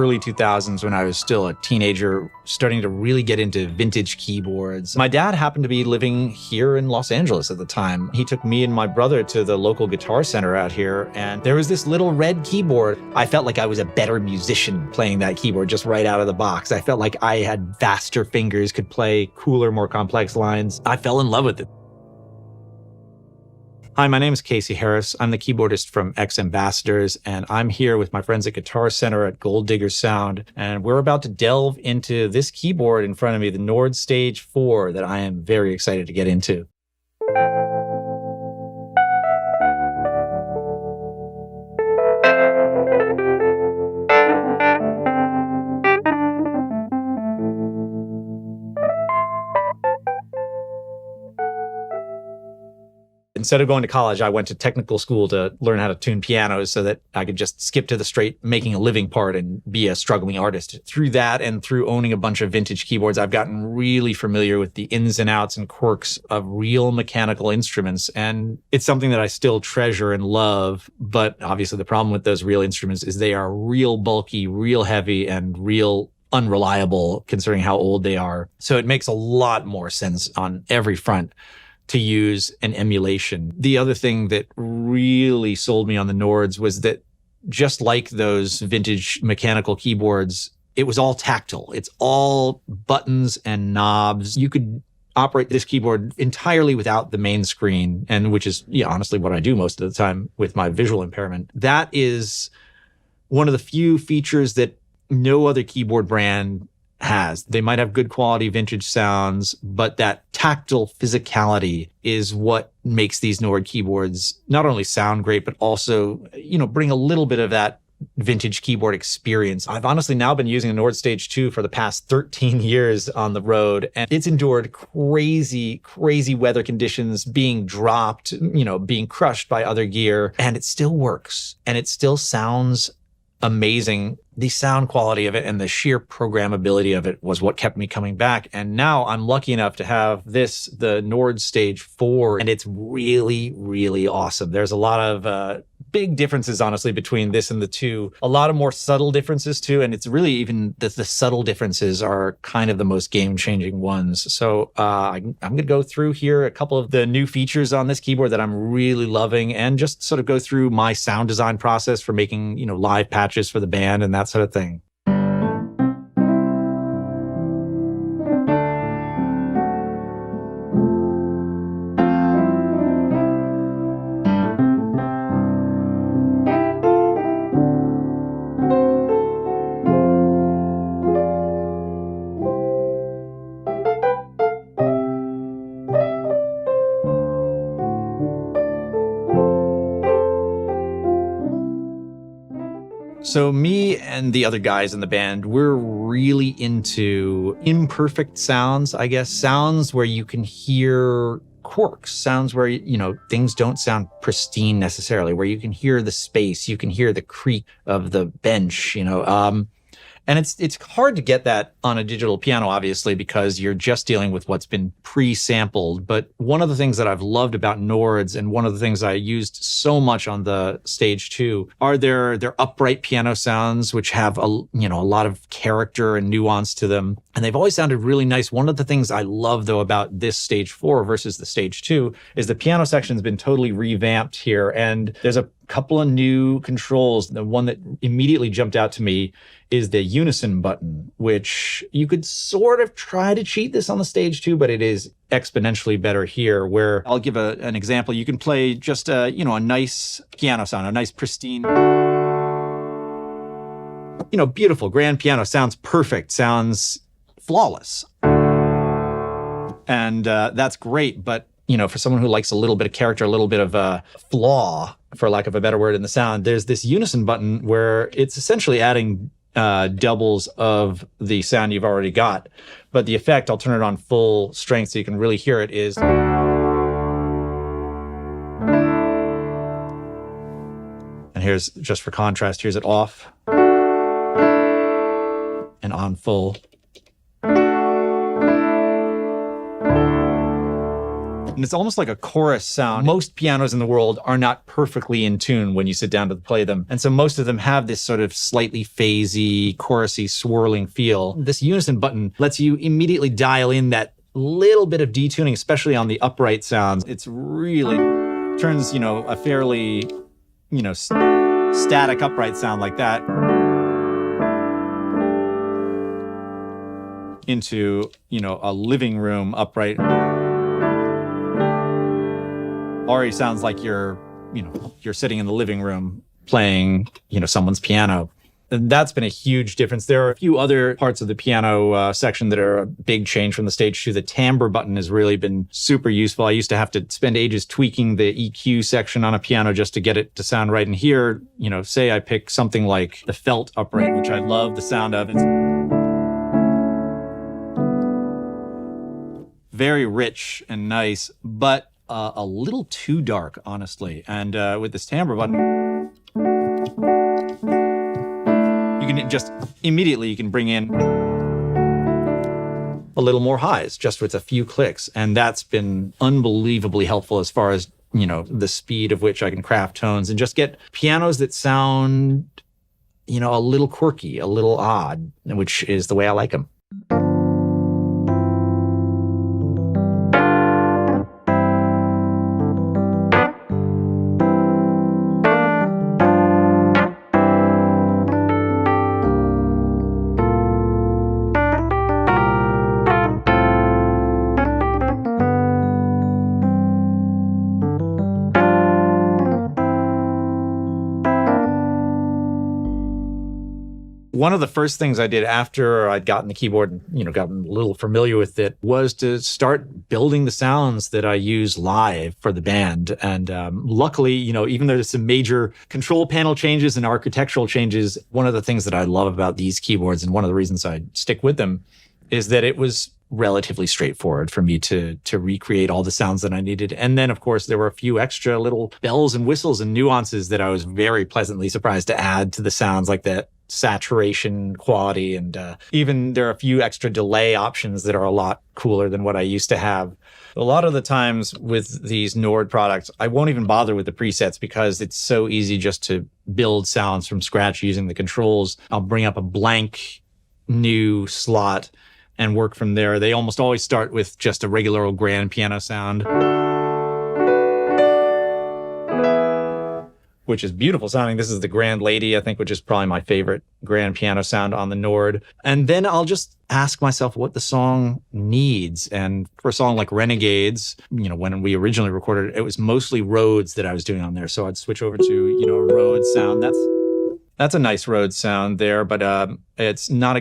early 2000s when I was still a teenager, starting to really get into vintage keyboards. My dad happened to be living here in Los Angeles at the time. He took me and my brother to the local guitar center out here, and there was this little red keyboard. I felt like I was a better musician playing that keyboard just right out of the box. I felt like I had vaster fingers, could play cooler, more complex lines. I fell in love with it. Hi, my name is Casey Harris. I'm the keyboardist from X Ambassadors, and I'm here with my friends at Guitar Center at Gold Digger Sound, and we're about to delve into this keyboard in front of me, the Nord Stage 4, that I am very excited to get into. Instead of going to college, I went to technical school to learn how to tune pianos so that I could just skip to the straight making a living part and be a struggling artist. Through that and through owning a bunch of vintage keyboards, I've gotten really familiar with the ins and outs and quirks of real mechanical instruments. And it's something that I still treasure and love. But obviously the problem with those real instruments is they are real bulky, real heavy, and real unreliable considering how old they are. So it makes a lot more sense on every front to use an emulation. The other thing that really sold me on the Nords was that just like those vintage mechanical keyboards, it was all tactile. It's all buttons and knobs. You could operate this keyboard entirely without the main screen, and which is honestly what I do most of the time with my visual impairment. That is one of the few features that no other keyboard brand has. They might have good quality vintage sounds, but that tactile physicality is what makes these Nord keyboards not only sound great, but also, bring a little bit of that vintage keyboard experience. I've honestly now been using a Nord Stage 2 for the past 13 years on the road, and it's endured crazy, crazy weather conditions, being dropped, being crushed by other gear, and it still works, and it still sounds amazing. The sound quality of it and the sheer programmability of it was what kept me coming back. And now I'm lucky enough to have the Nord Stage 4, and it's really, really awesome. There's a lot of big differences, honestly, between this and the 2. A lot of more subtle differences, too. And it's really even the subtle differences are kind of the most game-changing ones. So I'm going to go through here a couple of the new features on this keyboard that I'm really loving, and just sort of go through my sound design process for making, live patches for the band and that sort of thing. So me and the other guys in the band, we're really into imperfect sounds, I guess. Sounds where you can hear quirks, sounds where, things don't sound pristine necessarily, where you can hear the space, you can hear the creak of the bench, And it's hard to get that on a digital piano, obviously, because you're just dealing with what's been pre-sampled. But one of the things that I've loved about Nords, and one of the things I used so much on the Stage 2, are their upright piano sounds, which have a lot of character and nuance to them. And they've always sounded really nice. One of the things I love, though, about this Stage 4 versus the Stage 2 is the piano section's been totally revamped here. And there's a couple of new controls. The one that immediately jumped out to me is the unison button, which you could sort of try to cheat this on the Stage 2, but it is exponentially better here, where I'll give an example. You can play just a nice piano sound, a nice pristine, beautiful grand piano, sounds perfect, sounds flawless. And that's great, but for someone who likes a little bit of character, a little bit of a flaw, for lack of a better word, in the sound, there's this unison button where it's essentially adding doubles of the sound you've already got. But the effect, I'll turn it on full strength so you can really hear it, is... And here's, just for contrast, here's it off and on full. And it's almost like a chorus sound. Most pianos in the world are not perfectly in tune when you sit down to play them. And so most of them have this sort of slightly phasey, chorusy, swirling feel. This unison button lets you immediately dial in that little bit of detuning, especially on the upright sounds. It's really turns, a fairly, static upright sound like that into, a living room upright. Already sounds like you're sitting in the living room playing, someone's piano. And that's been a huge difference. There are a few other parts of the piano section that are a big change from the stage 2. The timbre button has really been super useful. I used to have to spend ages tweaking the EQ section on a piano just to get it to sound right. And here, say I pick something like the felt upright, which I love the sound of. It's very rich and nice, but a little too dark, honestly. And with this timbre button, you can just immediately, you can bring in a little more highs just with a few clicks. And that's been unbelievably helpful as far as, the speed of which I can craft tones and just get pianos that sound, a little quirky, a little odd, which is the way I like them. One of the first things I did after I'd gotten the keyboard and, gotten a little familiar with it was to start building the sounds that I use live for the band. And luckily, even though there's some major control panel changes and architectural changes, one of the things that I love about these keyboards and one of the reasons I stick with them is that it was relatively straightforward for me to recreate all the sounds that I needed. And then, of course, there were a few extra little bells and whistles and nuances that I was very pleasantly surprised to add to the sounds, like that saturation quality. And even there are a few extra delay options that are a lot cooler than what I used to have. A lot of the times with these Nord products, I won't even bother with the presets because it's so easy just to build sounds from scratch using the controls. I'll bring up a blank new slot and work from there. They almost always start with just a regular old grand piano sound, which is beautiful sounding. This is the Grand Lady, I think, which is probably my favorite grand piano sound on the Nord. And then I'll just ask myself what the song needs. And for a song like Renegades, when we originally recorded it, it was mostly Rhodes that I was doing on there. So I'd switch over to, a Rhodes sound. That's a nice Rhodes sound there, but it's not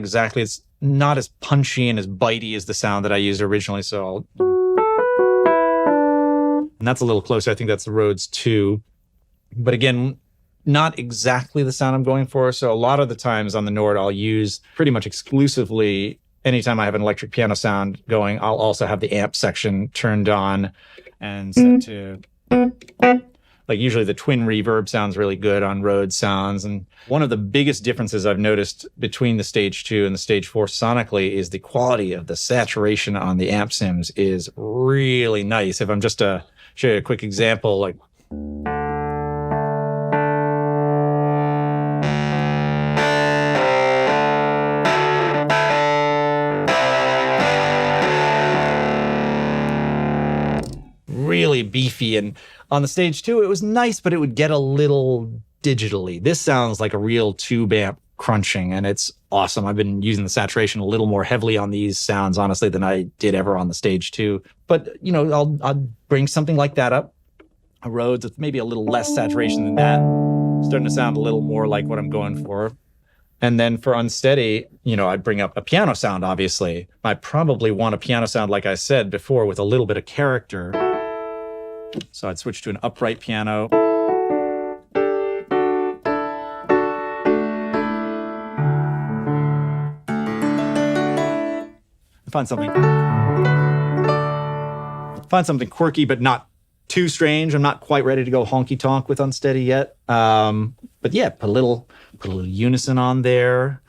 as punchy and as bitey as the sound that I used originally. So and that's a little closer. I think that's the Rhodes 2. But again, not exactly the sound I'm going for. So a lot of the times on the Nord, I'll use pretty much exclusively, anytime I have an electric piano sound going, I'll also have the amp section turned on and set to, like, usually the twin reverb sounds really good on Rhodes sounds. And one of the biggest differences I've noticed between the Stage 2 and the Stage 4 sonically is the quality of the saturation on the amp sims is really nice. If I'm just to show you a quick example, like, really beefy. And on the Stage 2, it was nice, but it would get a little digitally. This sounds like a real tube amp crunching, and it's awesome. I've been using the saturation a little more heavily on these sounds, honestly, than I did ever on the Stage 2. But, I'll bring something like that up, a Rhodes with maybe a little less saturation than that, starting to sound a little more like what I'm going for. And then for unsteady, I'd bring up a piano sound, obviously. I probably want a piano sound, like I said before, with a little bit of character. So I'd switch to an upright piano. Find something quirky, but not too strange. I'm not quite ready to go honky tonk with unsteady yet. But yeah, put a little unison on there.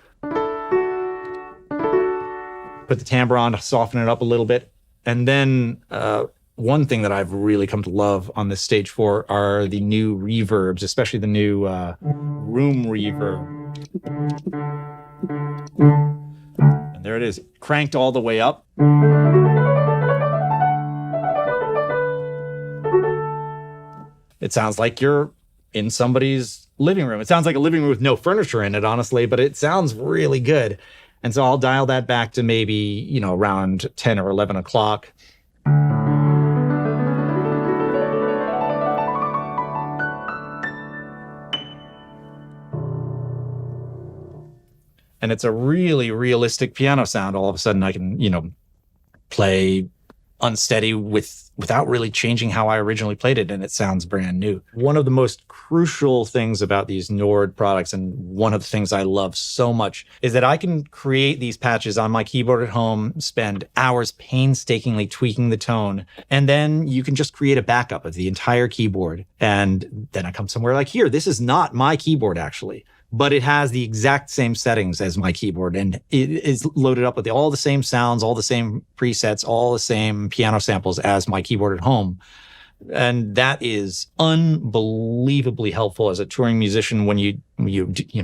Put the timbre on to soften it up a little bit. And then one thing that I've really come to love on this Stage 4 are the new reverbs, especially the new room reverb. And there it is, cranked all the way up. It sounds like you're in somebody's living room. It sounds like a living room with no furniture in it, honestly, but it sounds really good. And so I'll dial that back to maybe, around 10 or 11 o'clock. And it's a really realistic piano sound. All of a sudden I can, play unsteady without really changing how I originally played it, and it sounds brand new. One of the most crucial things about these Nord products, and one of the things I love so much, is that I can create these patches on my keyboard at home, spend hours painstakingly tweaking the tone, and then you can just create a backup of the entire keyboard. And then I come somewhere like here. This is not my keyboard, actually, but it has the exact same settings as my keyboard, and it is loaded up with all the same sounds, all the same presets, all the same piano samples as my keyboard at home. And that is unbelievably helpful as a touring musician when you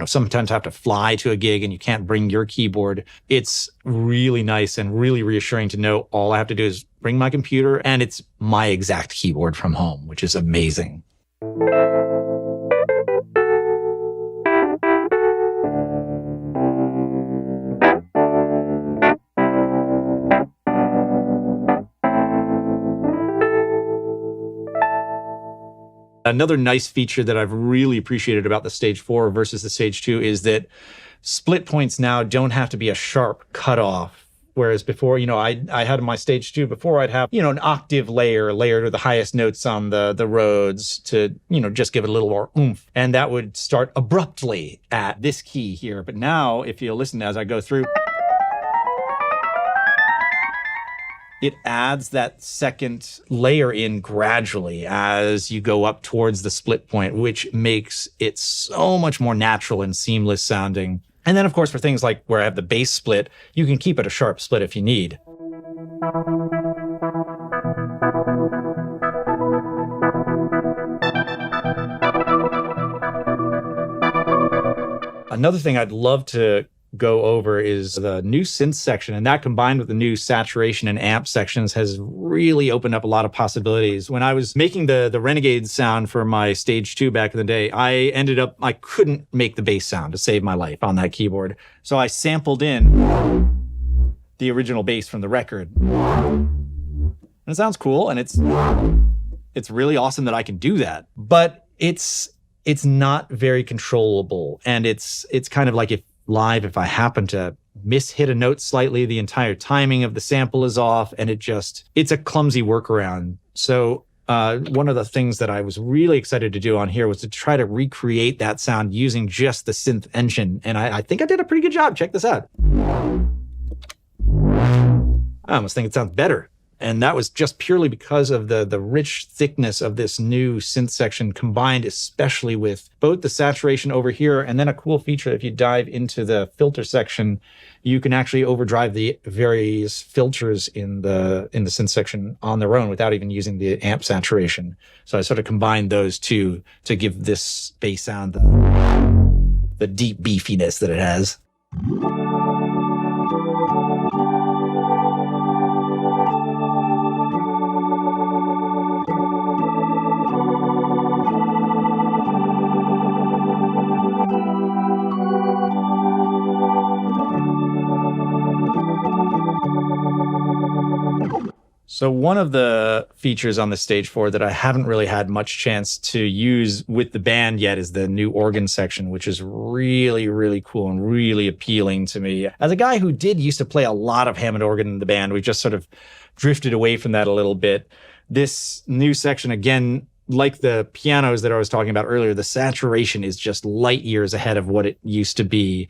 sometimes have to fly to a gig and you can't bring your keyboard. It's really nice and really reassuring to know all I have to do is bring my computer and it's my exact keyboard from home, which is amazing. Another nice feature that I've really appreciated about the Stage 4 versus the Stage 2 is that split points now don't have to be a sharp cutoff. Whereas before, I had my Stage 2 before, I'd have, an octave layered with the highest notes on the Rhodes to, just give it a little more oomph. And that would start abruptly at this key here. But now, if you listen as I go through, it adds that second layer in gradually as you go up towards the split point, which makes it so much more natural and seamless sounding. And then, of course, for things like where I have the bass split, you can keep it a sharp split if you need. Another thing I'd love to go over is the new synth section, and that combined with the new saturation and amp sections has really opened up a lot of possibilities. When I was making the Renegade sound for my Stage 2 back in the day, I couldn't make the bass sound to save my life on that keyboard. So I sampled in the original bass from the record. And it sounds cool, and it's really awesome that I can do that. But it's not very controllable, and it's kind of like if I happen to hit a note slightly, the entire timing of the sample is off, and it's a clumsy workaround. So one of the things that I was really excited to do on here was to try to recreate that sound using just the synth engine. And I think I did a pretty good job. Check this out. I almost think it sounds better. And that was just purely because of the rich thickness of this new synth section, combined especially with both the saturation over here, and then a cool feature, if you dive into the filter section, you can actually overdrive the various filters in the synth section on their own without even using the amp saturation. So I sort of combined those two to give this bass sound the deep beefiness that it has. So one of the features on the Stage 4 that I haven't really had much chance to use with the band yet is the new organ section, which is really, really cool and really appealing to me. As a guy who used to play a lot of Hammond organ in the band, we just sort of drifted away from that a little bit. This new section, again, like the pianos that I was talking about earlier, the saturation is just light years ahead of what it used to be.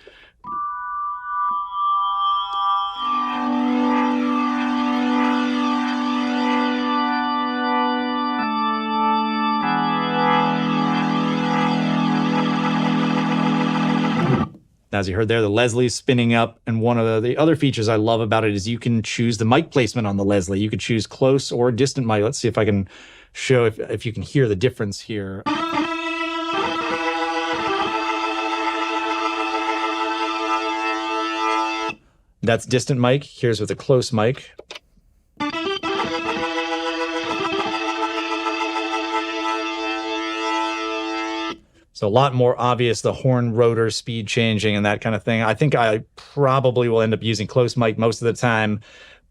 As you heard there, the Leslie's spinning up. And one of the other features I love about it is you can choose the mic placement on the Leslie. You could choose close or distant mic. Let's see if I can show if you can hear the difference here. That's distant mic. Here's with a close mic. So a lot more obvious, the horn rotor speed changing and that kind of thing. I think I probably will end up using close mic most of the time,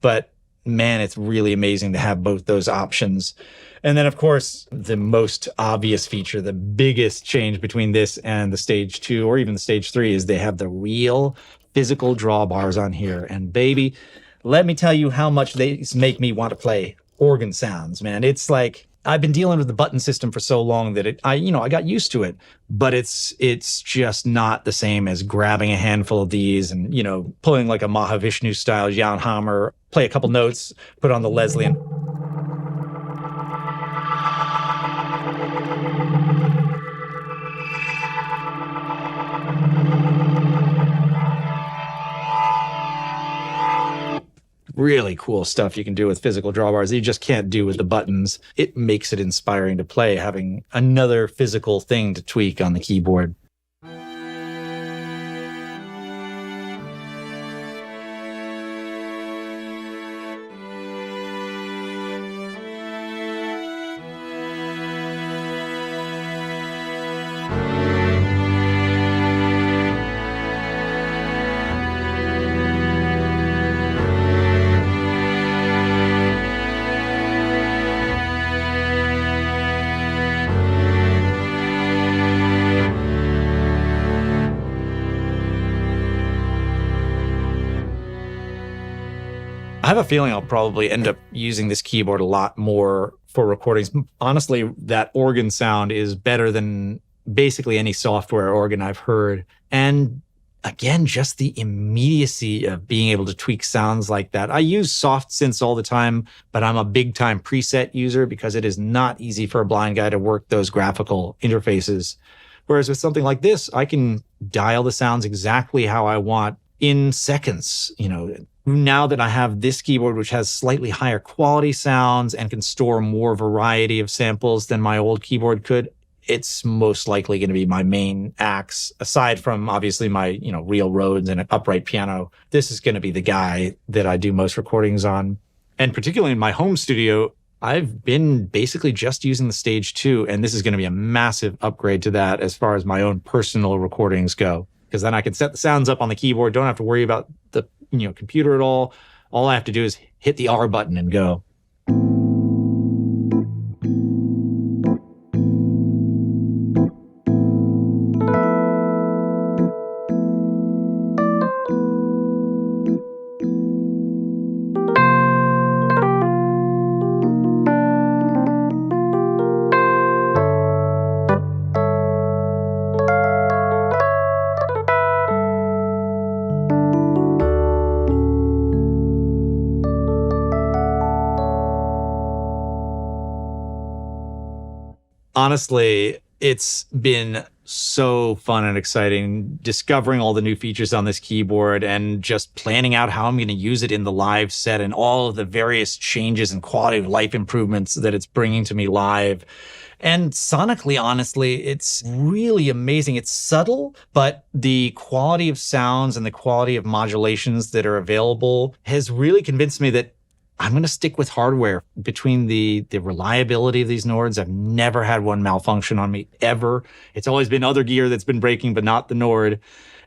but man, it's really amazing to have both those options. And then, of course, the most obvious feature, the biggest change between this and the Stage 2 or even the Stage 3 is they have the real physical drawbars on here. And baby, let me tell you how much they make me want to play organ sounds, man. It's like I've been dealing with the button system for so long that I got used to it, but it's just not the same as grabbing a handful of these and, pulling like a Mahavishnu style Jan Hammer, play a couple notes, put on the Leslie and really cool stuff you can do with physical drawbars that you just can't do with the buttons. It makes it inspiring to play, having another physical thing to tweak on the keyboard. I have a feeling I'll probably end up using this keyboard a lot more for recordings. Honestly, that organ sound is better than basically any software organ I've heard. And again, just the immediacy of being able to tweak sounds like that. I use soft synths all the time, but I'm a big time preset user because it is not easy for a blind guy to work those graphical interfaces. Whereas with something like this, I can dial the sounds exactly how I want in seconds. Now that I have this keyboard, which has slightly higher quality sounds and can store more variety of samples than my old keyboard could, it's most likely going to be my main axe. Aside from obviously my, real Rhodes and an upright piano, this is going to be the guy that I do most recordings on. And particularly in my home studio, I've been basically just using the Stage 2, and this is going to be a massive upgrade to that as far as my own personal recordings go. Because then I can set the sounds up on the keyboard, don't have to worry about the computer at all. All I have to do is hit the R button and go. Honestly, it's been so fun and exciting discovering all the new features on this keyboard and just planning out how I'm going to use it in the live set and all of the various changes and quality of life improvements that it's bringing to me live. And sonically, honestly, it's really amazing. It's subtle, but the quality of sounds and the quality of modulations that are available has really convinced me that I'm going to stick with hardware. Between the reliability of these Nords, I've never had one malfunction on me, ever. It's always been other gear that's been breaking, but not the Nord.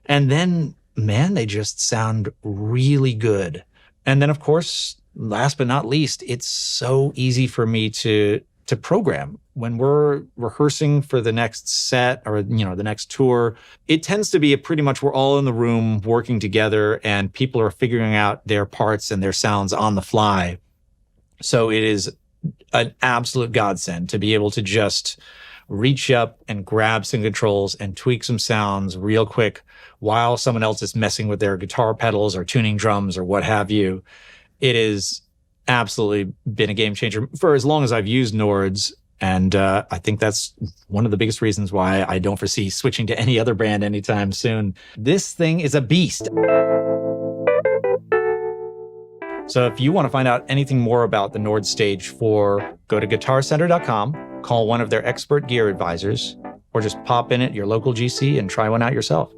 And then, man, they just sound really good. And then, of course, last but not least, it's so easy for me to program. When we're rehearsing for the next set or, the next tour, it tends to be pretty much we're all in the room working together and people are figuring out their parts and their sounds on the fly. So it is an absolute godsend to be able to just reach up and grab some controls and tweak some sounds real quick while someone else is messing with their guitar pedals or tuning drums or what have you. It is absolutely been a game changer for as long as I've used Nords. And I think that's one of the biggest reasons why I don't foresee switching to any other brand anytime soon. This thing is a beast. So if you want to find out anything more about the Nord Stage 4, go to guitarcenter.com, call one of their expert gear advisors, or just pop in at your local GC and try one out yourself.